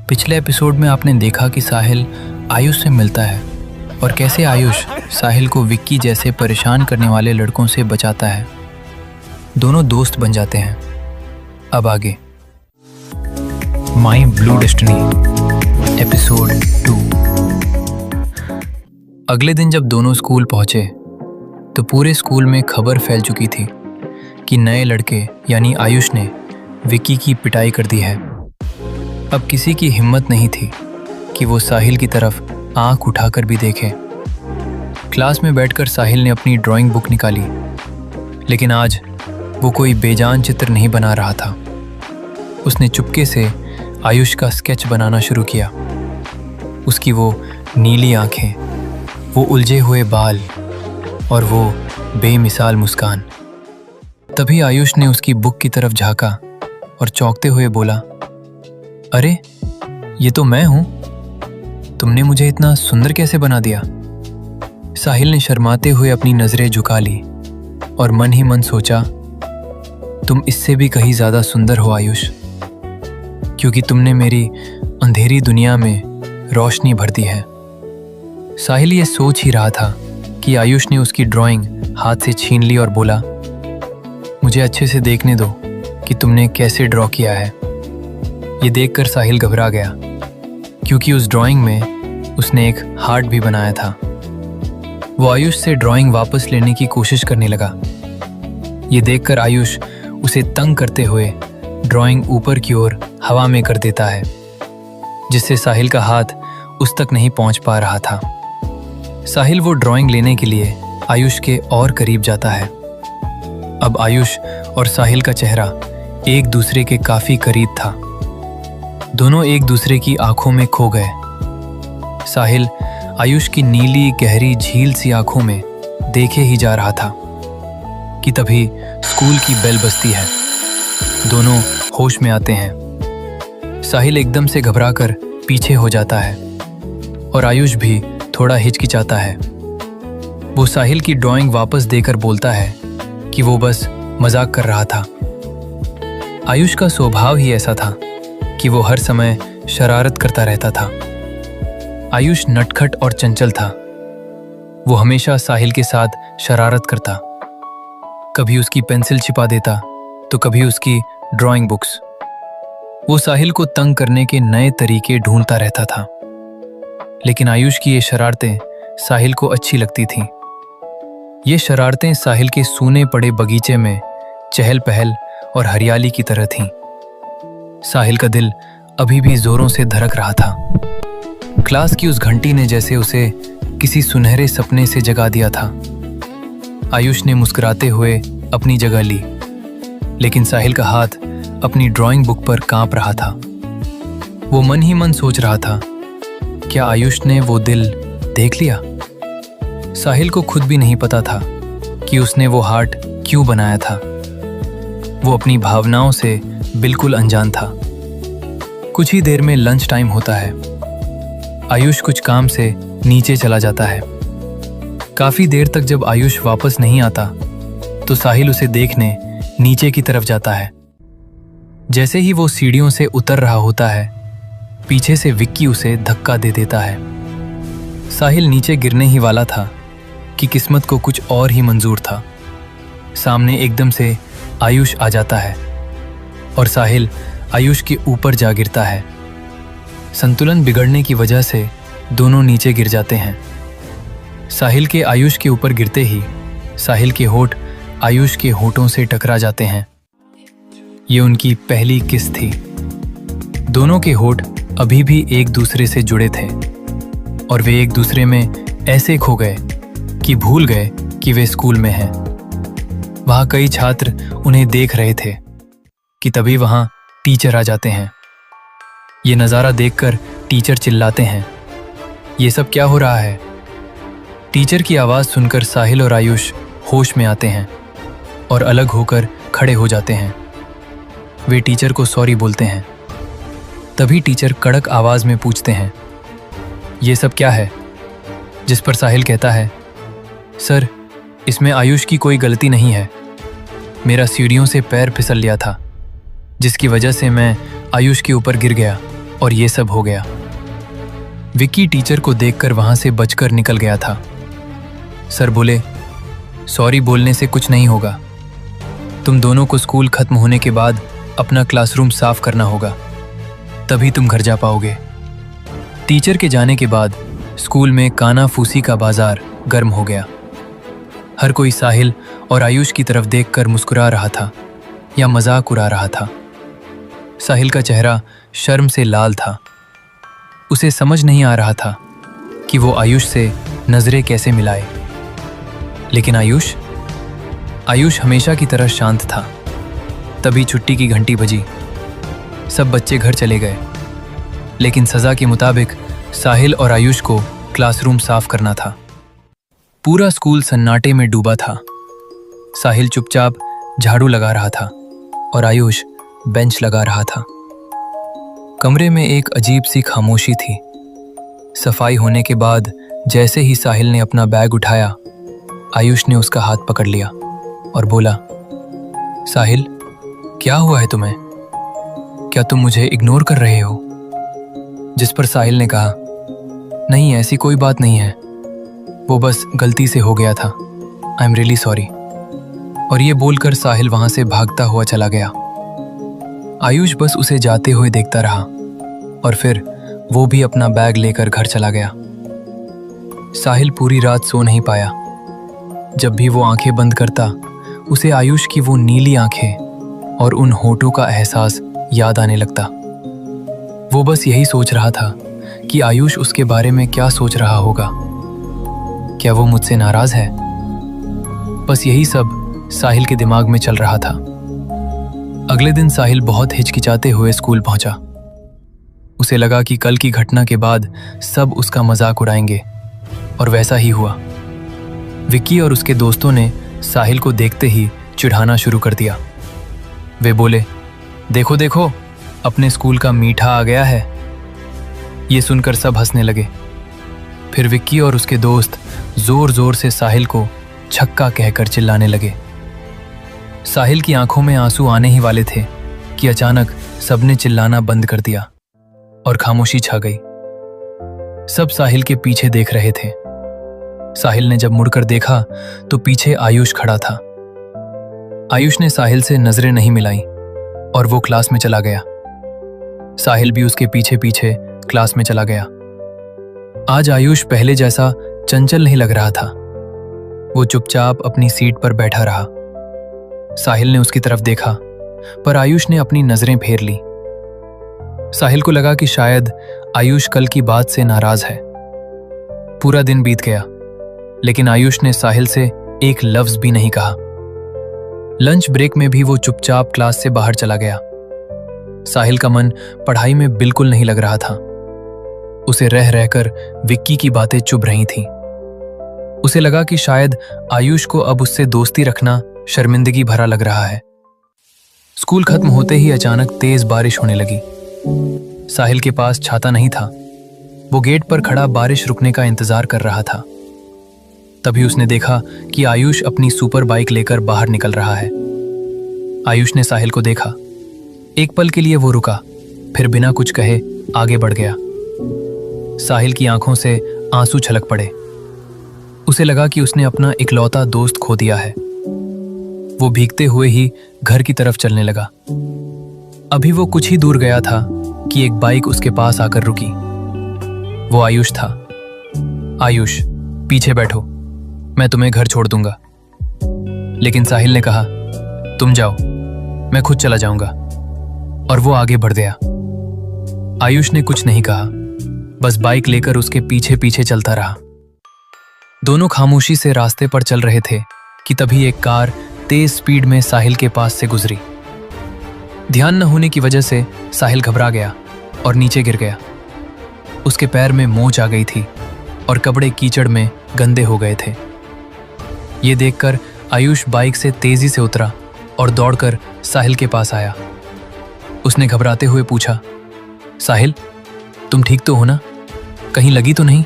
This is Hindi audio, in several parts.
पिछले एपिसोड में आपने देखा कि साहिल आयुष से मिलता है और कैसे आयुष साहिल को विक्की जैसे परेशान करने वाले लड़कों से बचाता है। दोनों दोस्त बन जाते हैं। अब आगे माई ब्लू डेस्टिनी एपिसोड 2। अगले दिन जब दोनों स्कूल पहुंचे तो पूरे स्कूल में खबर फैल चुकी थी कि नए लड़के यानी आयुष ने विक्की की पिटाई कर दी है। अब किसी की हिम्मत नहीं थी कि वो साहिल की तरफ आंख उठाकर भी देखे। क्लास में बैठकर साहिल ने अपनी ड्राइंग बुक निकाली, लेकिन आज वो कोई बेजान चित्र नहीं बना रहा था। उसने चुपके से आयुष का स्केच बनाना शुरू किया। उसकी वो नीली आंखें, वो उलझे हुए बाल और वो बेमिसाल मुस्कान। तभी आयुष ने उसकी बुक की तरफ झांका और चौंकते हुए बोला, अरे ये तो मैं हूं। तुमने मुझे इतना सुंदर कैसे बना दिया? साहिल ने शर्माते हुए अपनी नजरें झुका ली और मन ही मन सोचा, तुम इससे भी कहीं ज्यादा सुंदर हो आयुष, क्योंकि तुमने मेरी अंधेरी दुनिया में रोशनी भर दी है। साहिल ये सोच ही रहा था कि आयुष ने उसकी ड्राइंग हाथ से छीन ली और बोला, मुझे अच्छे से देखने दो कि तुमने कैसे ड्रॉ किया है। ये देखकर साहिल घबरा गया, क्योंकि उस ड्राइंग में उसने एक हार्ट भी बनाया था। वो आयुष से ड्राइंग वापस लेने की कोशिश करने लगा। ये देखकर आयुष उसे तंग करते हुए ड्राइंग ऊपर की ओर हवा में कर देता है, जिससे साहिल का हाथ उस तक नहीं पहुंच पा रहा था। साहिल वो ड्राइंग लेने के लिए आयुष के और करीब जाता है। अब आयुष और साहिल का चेहरा एक दूसरे के काफी करीब था। दोनों एक दूसरे की आंखों में खो गए। साहिल आयुष की नीली गहरी झील सी आंखों में देखे ही जा रहा था कि तभी स्कूल की बेल बजती है। दोनों होश में आते हैं। साहिल एकदम से घबराकर पीछे हो जाता है और आयुष भी थोड़ा हिचकिचाता है। वो साहिल की ड्राइंग वापस देकर बोलता है कि वो बस मजाक कर रहा था। आयुष का स्वभाव ही ऐसा था कि वो हर समय शरारत करता रहता था। आयुष नटखट और चंचल था। वो हमेशा साहिल के साथ शरारत करता, कभी उसकी पेंसिल छिपा देता तो कभी उसकी ड्राइंग बुक्स। वो साहिल को तंग करने के नए तरीके ढूंढता रहता था, लेकिन आयुष की ये शरारतें साहिल को अच्छी लगती थीं। ये शरारतें साहिल के सूने पड़े बगीचे में चहल पहल और हरियाली की तरह थीं। साहिल का दिल अभी भी जोरों से धड़क रहा था। क्लास की उस घंटी ने जैसे उसे किसी सुनहरे सपने से जगा दिया था। आयुष ने मुस्कुराते हुए अपनी जगह ली, लेकिन साहिल का हाथ अपनी ड्राइंग बुक पर कांप रहा था। वो मन ही मन सोच रहा था, क्या आयुष ने वो दिल देख लिया? साहिल को खुद भी नहीं पता था कि उसने वो हार्ट क्यों बनाया था। वो अपनी भावनाओं से बिल्कुल अनजान था। कुछ ही देर में लंच टाइम होता है। आयुष कुछ काम से नीचे चला जाता है। काफी देर तक जब आयुष वापस नहीं आता तो साहिल उसे देखने नीचे की तरफ जाता है। जैसे ही वो सीढ़ियों से उतर रहा होता है, पीछे से विक्की उसे धक्का दे देता है। साहिल नीचे गिरने ही वाला था कि किस्मत को कुछ और ही मंजूर था। सामने एकदम से आयुष आ जाता है और साहिल आयुष के ऊपर जा गिरता है। संतुलन बिगड़ने की वजह से दोनों नीचे गिर जाते हैं। साहिल के आयुष के ऊपर गिरते ही साहिल के होठ आयुष के होठों से टकरा जाते हैं। ये उनकी पहली किस थी। दोनों के होठ अभी भी एक दूसरे से जुड़े थे और वे एक दूसरे में ऐसे खो गए कि भूल गए कि वे स्कूल में हैं। वहां कई छात्र उन्हें देख रहे थे कि तभी वहां टीचर आ जाते हैं। ये नज़ारा देखकर टीचर चिल्लाते हैं, ये सब क्या हो रहा है? टीचर की आवाज़ सुनकर साहिल और आयुष होश में आते हैं और अलग होकर खड़े हो जाते हैं। वे टीचर को सॉरी बोलते हैं। तभी टीचर कड़क आवाज़ में पूछते हैं, ये सब क्या है? जिस पर साहिल कहता है, सर, इसमें आयुष की कोई गलती नहीं है। मेरा सीढ़ियों से पैर फिसल लिया था, जिसकी वजह से मैं आयुष के ऊपर गिर गया और ये सब हो गया। विक्की टीचर को देखकर वहां से बचकर निकल गया था। सर बोले, सॉरी बोलने से कुछ नहीं होगा। तुम दोनों को स्कूल खत्म होने के बाद अपना क्लासरूम साफ करना होगा, तभी तुम घर जा पाओगे। टीचर के जाने के बाद स्कूल में काना फूसी का बाजार गर्म हो गया। हर कोई साहिल और आयुष की तरफ देखकर मुस्कुरा रहा था या मजाक उड़ा रहा था। साहिल का चेहरा शर्म से लाल था। उसे समझ नहीं आ रहा था कि वो आयुष से नजरें कैसे मिलाए। लेकिन आयुष हमेशा की तरह शांत था। तभी छुट्टी की घंटी बजी। सब बच्चे घर चले गए, लेकिन सजा के मुताबिक साहिल और आयुष को क्लासरूम साफ करना था। पूरा स्कूल सन्नाटे में डूबा था। साहिल चुपचाप झाड़ू लगा रहा था और आयुष बेंच लगा रहा था। कमरे में एक अजीब सी खामोशी थी। सफाई होने के बाद जैसे ही साहिल ने अपना बैग उठाया, आयुष ने उसका हाथ पकड़ लिया और बोला, साहिल, क्या हुआ है तुम्हें? क्या तुम मुझे इग्नोर कर रहे हो? जिस पर साहिल ने कहा, नहीं, ऐसी कोई बात नहीं है, वो बस गलती से हो गया था, आई एम रियली सॉरी। और ये बोलकर साहिल वहां से भागता हुआ चला गया। आयुष बस उसे जाते हुए देखता रहा और फिर वो भी अपना बैग लेकर घर चला गया। साहिल पूरी रात सो नहीं पाया। जब भी वो आंखें बंद करता, उसे आयुष की वो नीली आंखें और उन होठों का एहसास याद आने लगता। वो बस यही सोच रहा था कि आयुष उसके बारे में क्या सोच रहा होगा। क्या वो मुझसे नाराज है? बस यही सब साहिल के दिमाग में चल रहा था। अगले दिन साहिल बहुत हिचकिचाते हुए स्कूल पहुंचा। उसे लगा कि कल की घटना के बाद सब उसका मजाक उड़ाएंगे, और वैसा ही हुआ। विक्की और उसके दोस्तों ने साहिल को देखते ही चिढ़ाना शुरू कर दिया। वे बोले, देखो देखो, अपने स्कूल का मीठा आ गया है। ये सुनकर सब हंसने लगे। फिर विक्की और उसके दोस्त जोर जोर से साहिल को छक्का कहकर चिल्लाने लगे। साहिल की आंखों में आंसू आने ही वाले थे कि अचानक सबने चिल्लाना बंद कर दिया और खामोशी छा गई। सब साहिल के पीछे देख रहे थे। साहिल ने जब मुड़कर देखा तो पीछे आयुष खड़ा था। आयुष ने साहिल से नजरें नहीं मिलाई और वो क्लास में चला गया। साहिल भी उसके पीछे पीछे क्लास में चला गया। आज आयुष पहले जैसा चंचल नहीं लग रहा था। वो चुपचाप अपनी सीट पर बैठा रहा। साहिल ने उसकी तरफ देखा, पर आयुष ने अपनी नजरें फेर ली। साहिल को लगा कि शायद आयुष कल की बात से नाराज है। पूरा दिन बीत गया, लेकिन आयुष ने साहिल से एक लफ्ज भी नहीं कहा। लंच ब्रेक में भी वो चुपचाप क्लास से बाहर चला गया। साहिल का मन पढ़ाई में बिल्कुल नहीं लग रहा था। उसे रह रहकर विक्की की बातें चुभ रही थीं। उसे लगा कि शायद आयुष को अब उससे दोस्ती रखना शर्मिंदगी भरा लग रहा है। स्कूल खत्म होते ही अचानक तेज बारिश होने लगी। साहिल के पास छाता नहीं था। वो गेट पर खड़ा बारिश रुकने का इंतजार कर रहा था। तभी उसने देखा कि आयुष अपनी सुपर बाइक लेकर बाहर निकल रहा है। आयुष ने साहिल को देखा। एक पल के लिए वो रुका, फिर बिना कुछ कहे आगे बढ़ गया। साहिल की आंखों से आंसू छलक पड़े। उसे लगा कि उसने अपना इकलौता दोस्त खो दिया है। वो भीगते हुए ही घर की तरफ चलने लगा। अभी वो कुछ ही दूर गया था कि एक बाइक उसके पास आकर रुकी। वो आयुष था। आयुष, पीछे बैठो, मैं तुम्हें घर छोड़ दूंगा। लेकिन साहिल ने कहा, तुम जाओ, मैं खुद चला जाऊंगा। और वो आगे बढ़ गया। आयुष ने कुछ नहीं कहा, बस बाइक लेकर उसके पीछे पीछे चलता रहा। दोनों खामोशी से रास्ते पर चल रहे थे कि तभी एक कार तेज स्पीड में साहिल के पास से गुजरी। ध्यान न होने की वजह से साहिल घबरा गया और नीचे गिर गया। उसके पैर में मोच आ गई थी और कपड़े कीचड़ में गंदे हो गए थे। ये देखकर आयुष बाइक से तेजी से उतरा और दौड़कर साहिल के पास आया। उसने घबराते हुए पूछा, साहिल, तुम ठीक तो हो ना? कहीं लगी तो नहीं?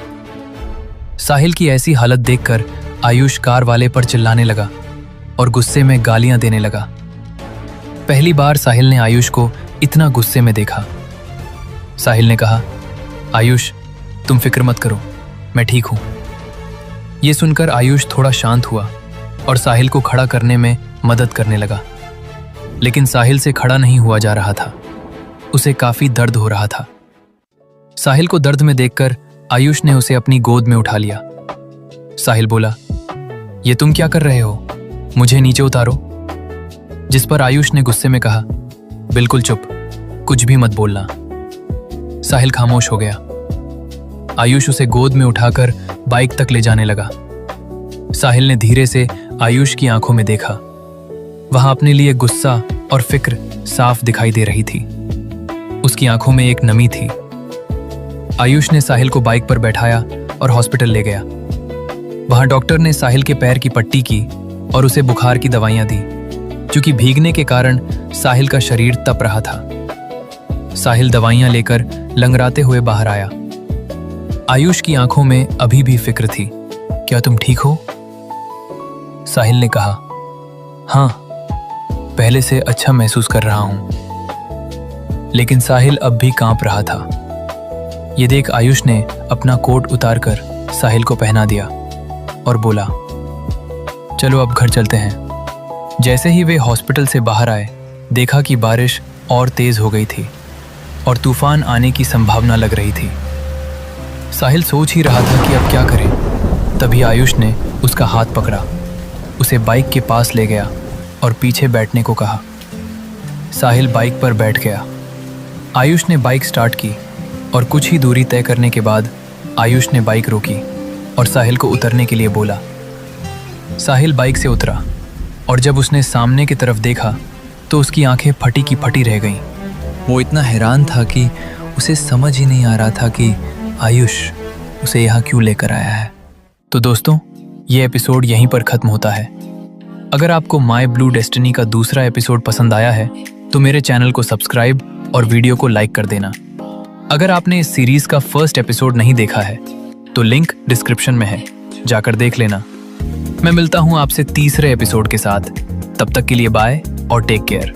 साहिल की ऐसी हालत देखकर आयुष कार वाले पर चिल्लाने लगा और गुस्से में गालियां देने लगा। पहली बार साहिल ने आयुष को इतना गुस्से में देखा। साहिल ने कहा, आयुष तुम फिक्र मत करो, मैं ठीक हूं। ये सुनकर आयुष थोड़ा शांत हुआ और साहिल को खड़ा करने में मदद करने लगा। लेकिन साहिल से खड़ा नहीं हुआ जा रहा था, उसे काफी दर्द हो रहा था। साहिल को दर्द में देखकर आयुष ने उसे अपनी गोद में उठा लिया। साहिल बोला, ये तुम क्या कर रहे हो, मुझे नीचे उतारो। जिस पर आयुष ने गुस्से में कहा, बिल्कुल चुप, कुछ भी मत बोलना। साहिल खामोश हो गया। आयुष उसे गोद में उठाकर बाइक तक ले जाने लगा। साहिल ने धीरे से आयुष की आंखों में देखा। वहां अपने लिए गुस्सा और फिक्र साफ दिखाई दे रही थी। उसकी आंखों में एक नमी थी। आयुष ने साहिल को बाइक पर बैठाया और हॉस्पिटल ले गया। वहां डॉक्टर ने साहिल के पैर की पट्टी की और उसे बुखार की दवाइयां दी। क्योंकि भीगने के कारण साहिल का शरीर तप रहा था। साहिल दवाइयां लेकर लंगड़ाते हुए बाहर आया। आयुष की आंखों में अभी भी फिक्र थी। क्या तुम ठीक हो? साहिल ने कहा, हाँ, पहले से अच्छा महसूस कर रहा हूं। लेकिन साहिल अब भी कांप रहा था। ये देख आयुष ने अपना कोट उतारकर साहिल को पहना दिया और बोला, चलो अब घर चलते हैं। जैसे ही वे हॉस्पिटल से बाहर आए, देखा कि बारिश और तेज हो गई थी और तूफान आने की संभावना लग रही थी। साहिल सोच ही रहा था कि अब क्या करे। तभी आयुष ने उसका हाथ पकड़ा, उसे बाइक के पास ले गया और पीछे बैठने को कहा। साहिल बाइक पर बैठ गया। आयुष ने बाइक स्टार्ट की और कुछ ही दूरी तय करने के बाद आयुष ने बाइक रोकी और साहिल को उतरने के लिए बोला। साहिल बाइक से उतरा और जब उसने सामने की तरफ देखा तो उसकी आंखें फटी की फटी रह गईं। वो इतना हैरान था कि उसे समझ ही नहीं आ रहा था कि आयुष उसे यहाँ क्यों लेकर आया है। तो दोस्तों, ये एपिसोड यहीं पर खत्म होता है। अगर आपको माय ब्लू डेस्टिनी का दूसरा एपिसोड पसंद आया है तो मेरे चैनल को सब्सक्राइब और वीडियो को लाइक कर देना। अगर आपने इस सीरीज का फर्स्ट एपिसोड नहीं देखा है तो लिंक डिस्क्रिप्शन में है, जाकर देख लेना। मैं मिलता हूं आपसे तीसरे एपिसोड के साथ। तब तक के लिए बाय और टेक केयर।